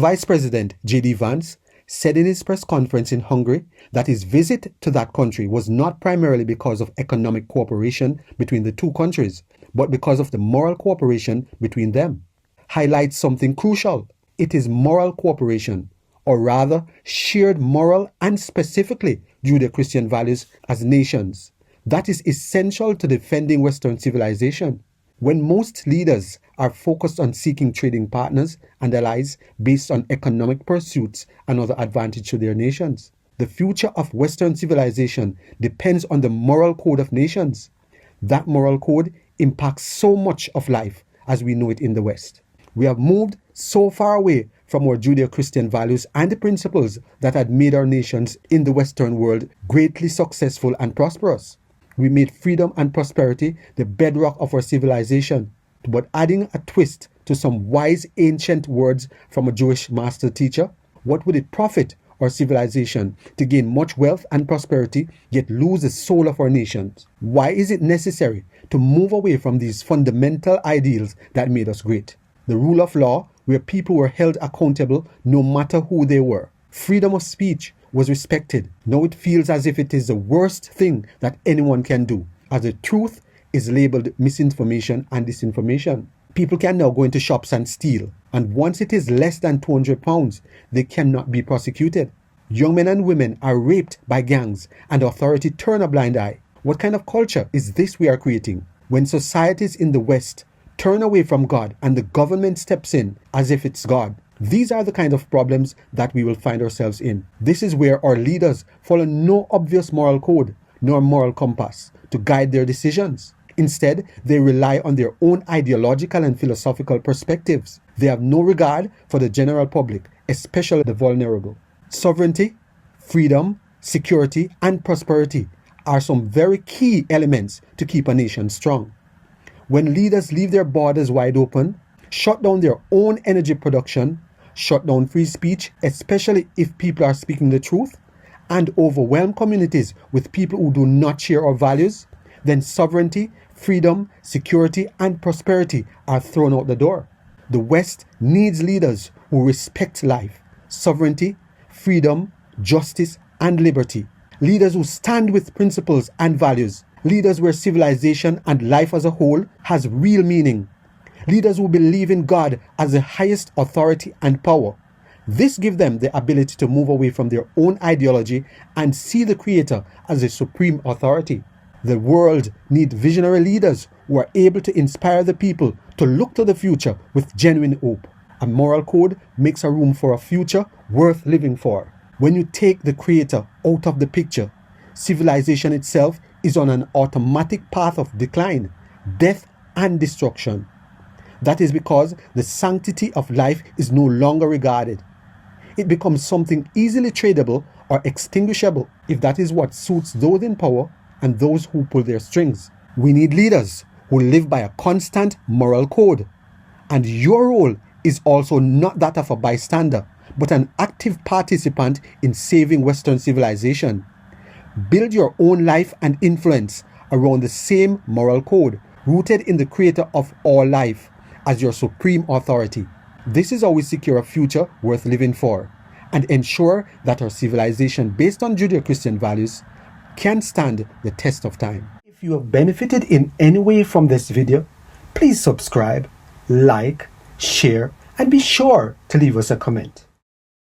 Vice President J.D. Vance said in his press conference in Hungary that his visit to that country was not primarily because of economic cooperation between the two countries, but because of the moral cooperation between them. Highlights something crucial. It is moral cooperation, or rather shared moral and specifically Judeo-Christian values as nations. That is essential to defending Western civilization. When most leaders are focused on seeking trading partners and allies based on economic pursuits and other advantage to their nations, the future of Western civilization depends on the moral code of nations. That moral code impacts so much of life as we know it in the West. We have moved so far away from our Judeo-Christian values and the principles that had made our nations in the Western world greatly successful and prosperous. We made freedom and prosperity the bedrock of our civilization, but adding a twist to some wise ancient words from a Jewish master teacher, what would it profit our civilization to gain much wealth and prosperity yet lose the soul of our nations? Why is it necessary to move away from these fundamental ideals that made us great? The rule of law, where people were held accountable no matter who they were. Freedom of speech was respected. Now it feels as if it is the worst thing that anyone can do, as the truth is labeled misinformation and disinformation. People can now go into shops and steal, and once it is less than £200, they cannot be prosecuted. Young men and women are raped by gangs, and authority turn a blind eye. What kind of culture is this we are creating? When societies in the West turn away from God and the government steps in as if it's God, these are the kind of problems that we will find ourselves in. This is where our leaders follow no obvious moral code nor moral compass to guide their decisions. Instead, they rely on their own ideological and philosophical perspectives. They have no regard for the general public, especially the vulnerable. Sovereignty, freedom, security, and prosperity are some very key elements to keep a nation strong. When leaders leave their borders wide open, shut down their own energy production, shut down free speech, especially if people are speaking the truth, and overwhelm communities with people who do not share our values, then sovereignty, freedom, security, and prosperity are thrown out the door. The West needs leaders who respect life, sovereignty, freedom, justice, and liberty. Leaders who stand with principles and values. Leaders where civilization and life as a whole has real meaning. Leaders who believe in God as the highest authority and power. This gives them the ability to move away from their own ideology and see the Creator as the supreme authority. The world needs visionary leaders who are able to inspire the people to look to the future with genuine hope. A moral code makes a room for a future worth living for. When you take the Creator out of the picture, civilization itself is on an automatic path of decline, death, and destruction. That is because the sanctity of life is no longer regarded. It becomes something easily tradable or extinguishable if that is what suits those in power and those who pull their strings. We need leaders who live by a constant moral code. And your role is also not that of a bystander, but an active participant in saving Western civilization. Build your own life and influence around the same moral code, rooted in the Creator of all life as your supreme authority. This is how we secure a future worth living for and ensure that our civilization based on Judeo-Christian values can stand the test of time. If you have benefited in any way from this video, please subscribe, like, share, and be sure to leave us a comment.